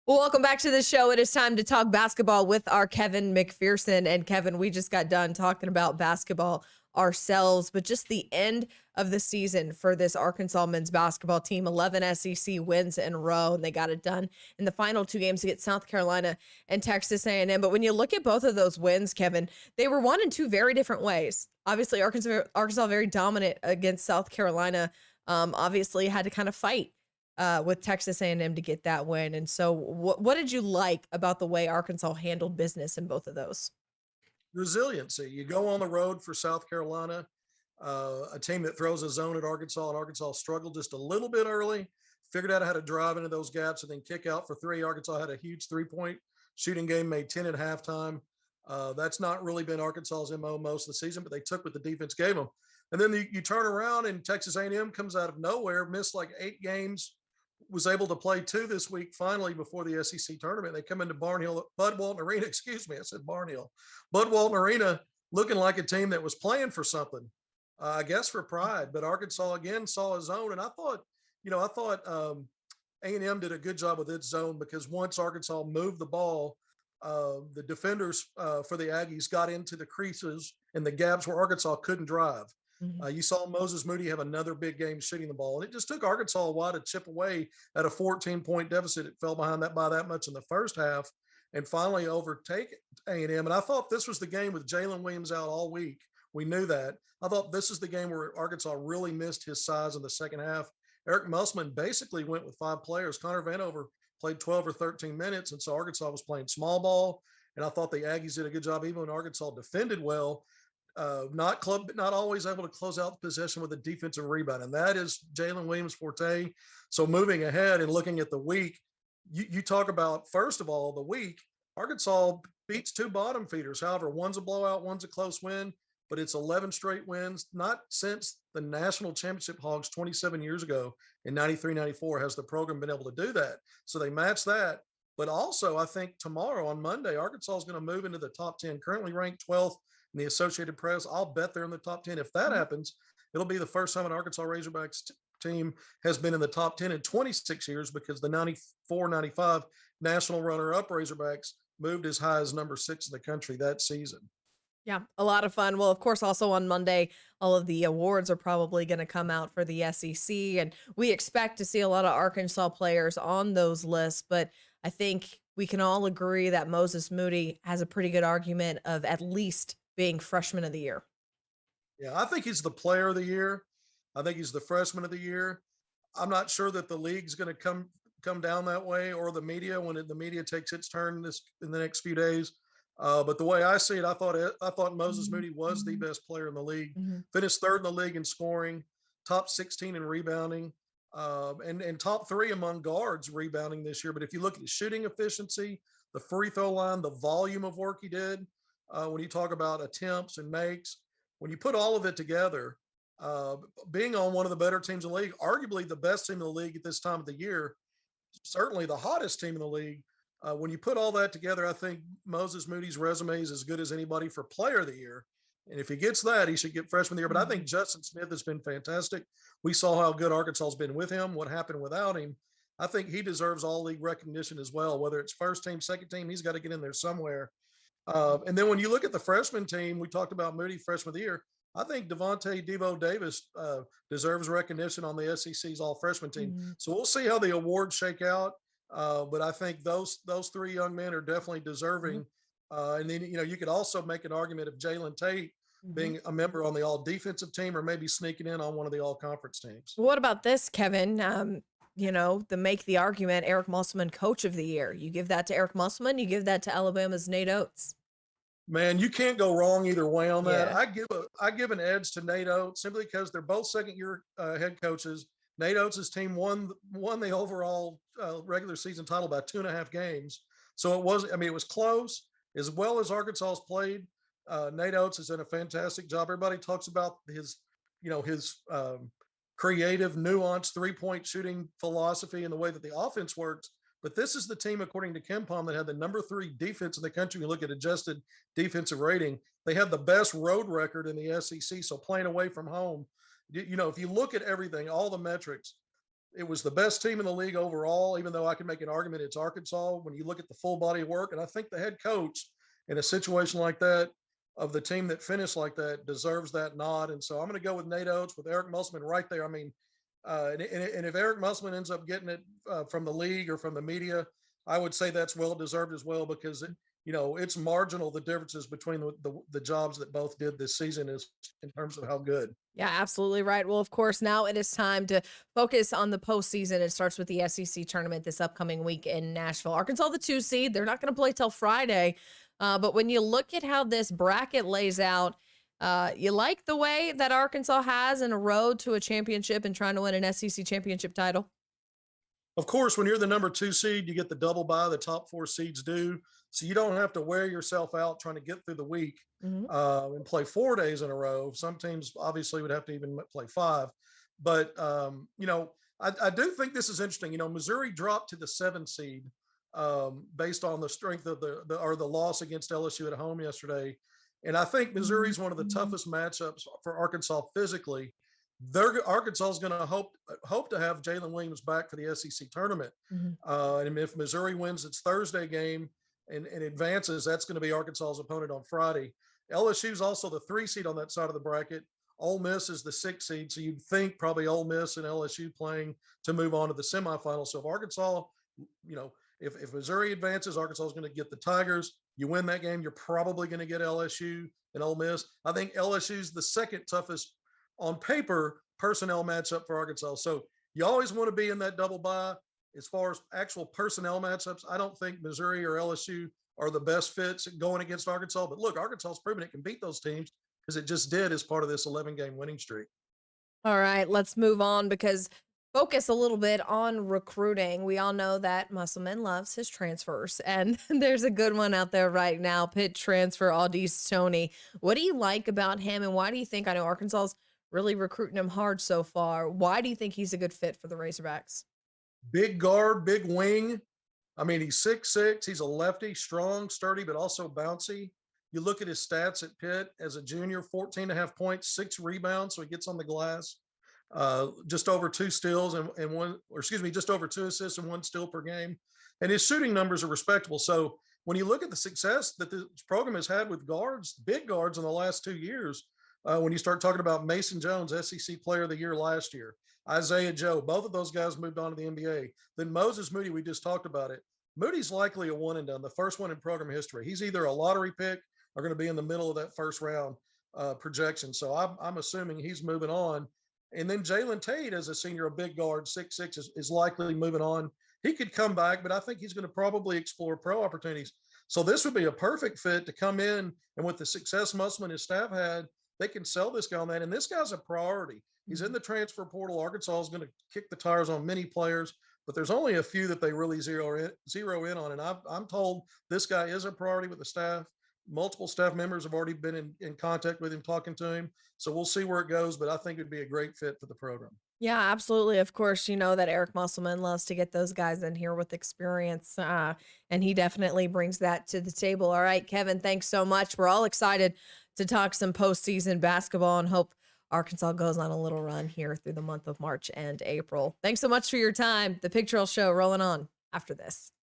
Well, welcome back to the show. It is time to talk basketball with our Kevin McPherson. And Kevin, we just got done talking about basketball ourselves, but just the end of the season for this Arkansas men's basketball team, 11 SEC wins in a row, and they got it done in the final two games against South Carolina and Texas A&M. But when you look at both of those wins, Kevin, they were won in two very different ways. Obviously, Arkansas very dominant against South Carolina. Obviously had to kind of fight with Texas A&M to get that win. And so what did you like about the way Arkansas handled business in both of those? Resiliency. You go on the road for South Carolina, a team that throws a zone at Arkansas, and Arkansas struggled just a little bit early, figured out how to drive into those gaps and then kick out for three. Arkansas had a huge 3-point shooting game, made 10 at halftime. That's not really been Arkansas's MO most of the season, but they took what the defense gave them. And then you turn around and Texas A&M comes out of nowhere, missed like 8 games, was able to play two this week finally before the SEC tournament. They come into Bud Walton Arena, excuse me, I said Barnhill, Bud Walton Arena looking like a team that was playing for something, I guess for pride. But Arkansas again saw a zone, and I thought A&M did a good job with its zone because once Arkansas moved the ball, the defenders for the Aggies got into the creases and the gaps where Arkansas couldn't drive. Mhm. You saw Moses Moody have another big game shooting the ball. And it just took Arkansas a while to chip away at a 14-point deficit. It fell behind that by that much in the first half and finally overtake A&M. And I thought this was the game with Jalen Williams out all week. We knew that. I thought this is the game where Arkansas really missed his size in the second half. Eric Musselman basically went with 5 players. Connor Vanover played 12 or 13 minutes. And so Arkansas was playing small ball. And I thought the Aggies did a good job, even when Arkansas defended well. Not always able to close out the possession with a defensive rebound, and that is Jalen Williams' forte. So moving ahead and looking at the week, you talk about first of all the week. Arkansas beats two bottom feeders. However, one's a blowout, one's a close win, but it's 11 straight wins. Not since the national championship Hogs 27 years ago in 93, 94 has the program been able to do that. So they match that. But also, I think tomorrow on Monday, Arkansas is going to move into the top 10, currently ranked 12th in the Associated Press. I'll bet they're in the top 10. If that happens, it'll be the first time an Arkansas Razorbacks team has been in the top 10 in 26 years because the 94-95 national runner-up Razorbacks moved as high as number 6 in the country that season. Yeah, a lot of fun. Well, of course, also on Monday, all of the awards are probably going to come out for the SEC, and we expect to see a lot of Arkansas players on those lists. But I think we can all agree that Moses Moody has a pretty good argument of at least being freshman of the year. Yeah, I think he's the player of the year. I think he's the freshman of the year. I'm not sure that the league's going to come down that way, or the media when the media takes its turn this in the next few days. But the way I see it, I thought Moses Moody was the best player in the league. Mhm. Finished third in the league in scoring, top 16 in rebounding, and top 3 among guards rebounding this year. But if you look at his shooting efficiency, the free throw line, the volume of work he did, when you talk about attempts and makes, when you put all of it together, uh, being on one of the better teams in the league, arguably the best team in the league at this time of the year, certainly the hottest team in the league. When you put all that together, I think Moses Moody's resume is as good as anybody for player of the year. And if he gets that, he should get freshman of the year. But I think Justin Smith has been fantastic. We saw how good Arkansas has been with him, what happened without him. I think he deserves all league recognition as well, whether it's first team, second team, he's got to get in there somewhere. And then when you look at the freshman team, we talked about Moody freshman of the year. I think Devontae Devo Davis deserves recognition on the SEC's all freshman team. Mhm. So we'll see how the awards shake out. But I think those three young men are definitely Mhm. deserving. And then you could also make an argument of Jaylen Tate Mhm. being a member on the all defensive team or maybe sneaking in on one of the all conference teams. What about this, Kevin? The make the argument Eric Musselman coach of the year. You give that to Eric Musselman, you give that to Alabama's Nate Oates. Man, you can't go wrong either way on that. Yeah. I give an edge to Nate Oates simply because they're both second year head coaches. Nate Oates' team won the overall regular season title by 2.5 games. So it was close. As well as Arkansas's played, Nate Oates has done a fantastic job. Everybody talks about his creative, nuanced 3-point shooting philosophy and the way that the offense works. But this is the team, according to KenPom, that had the number 3 defense in the country. You look at adjusted defensive rating. They had the best road record in the SEC. So playing away from home, if you look at everything, all the metrics, It was the best team in the league overall, even though I can make an argument it's Arkansas when you look at the full body of work. And I think the head coach in a situation like that of the team that finished like that deserves that nod. And so I'm going to go with Nate Oates with Eric Musselman right there. I mean, and if Eric Musselman ends up getting it from the league or from the media, I would say that's well deserved as well because it's marginal the differences between the jobs that both did this season is in terms of how good. Yeah, absolutely right. Well, of course, now it is time to focus on the postseason. It starts with the SEC tournament this upcoming week in Nashville. Arkansas, the 2 seed, they're not going to play till Friday. But when you look at how this bracket lays out, you like the way that Arkansas has in a road to a championship and trying to win an SEC championship title? Of course, when you're the number 2 seed, you get the double bye. The top 4 seeds do, so you don't have to wear yourself out trying to get through the week Mhm. and play 4 days in a row. Some teams obviously would have to even play five, but I do think this is interesting. Missouri dropped to the 7 seed based on the strength of the loss against LSU at home yesterday, and I think Missouri is one of the toughest matchups for Arkansas physically. Arkansas is going to hope to have Jalen Williams back for the SEC tournament. Mhm. And if Missouri wins its Thursday game and advances, that's going to be Arkansas's opponent on Friday. LSU is also the 3 seed on that side of the bracket. Ole Miss is the 6 seed, so you'd think probably Ole Miss and LSU playing to move on to the semifinals. So if Arkansas, if Missouri advances, Arkansas is going to get the Tigers. You win that game, you're probably going to get LSU and Ole Miss. I think LSU is the second toughest on paper personnel matchup for Arkansas. So you always want to be in that double bye. As far as actual personnel matchups, I don't think Missouri or LSU are the best fits going against Arkansas. But look, Arkansas has proven it can beat those teams because it just did as part of this 11-game winning streak. All right, let's move on because focus a little bit on recruiting. We all know that Musselman loves his transfers, and there's a good one out there right now. Pitt transfer Audice Tony. What do you like about him, and why do you think? I know Arkansas's really recruiting him hard so far. Why do you think he's a good fit for the Razorbacks? Big guard, big wing. I mean, he's 6'6". He's a lefty, strong, sturdy, but also bouncy. You look at his stats at Pitt as a junior, 14 and a half points, 6 rebounds. So he gets on the glass, just over 2 steals and one, or excuse me, just over 2 assists and 1 steal per game. And his shooting numbers are respectable. So when you look at the success that this program has had with guards, big guards in the last 2 years, when you start talking about Mason Jones, SEC Player of the Year last year, Isaiah Joe, both of those guys moved on to the NBA. Then Moses Moody, we just talked about it. Moody's likely a one and done, the first one in program history. He's either a lottery pick or going to be in the middle of that first round projection. So I'm assuming he's moving on. And then Jaylen Tate, as a senior, a big guard, 6'6", is likely moving on. He could come back, but I think he's going to probably explore pro opportunities. So this would be a perfect fit to come in, and with the success Musselman and his staff had, they can sell this guy on that. And this guy's a priority. He's in the transfer portal. Arkansas is going to kick the tires on many players, but there's only a few that they really zero in on. And I'm told this guy is a priority with the staff. Multiple staff members have already been in contact with him, talking to him. So we'll see where it goes, but I think it'd be a great fit for the program. Yeah, absolutely. Of course, you know that Eric Musselman loves to get those guys in here with experience, and he definitely brings that to the table. All right, Kevin, thanks so much. We're all excited to talk some postseason basketball and hope Arkansas goes on a little run here through the month of March and April. Thanks so much for your time. The Pictorial Show rolling on after this.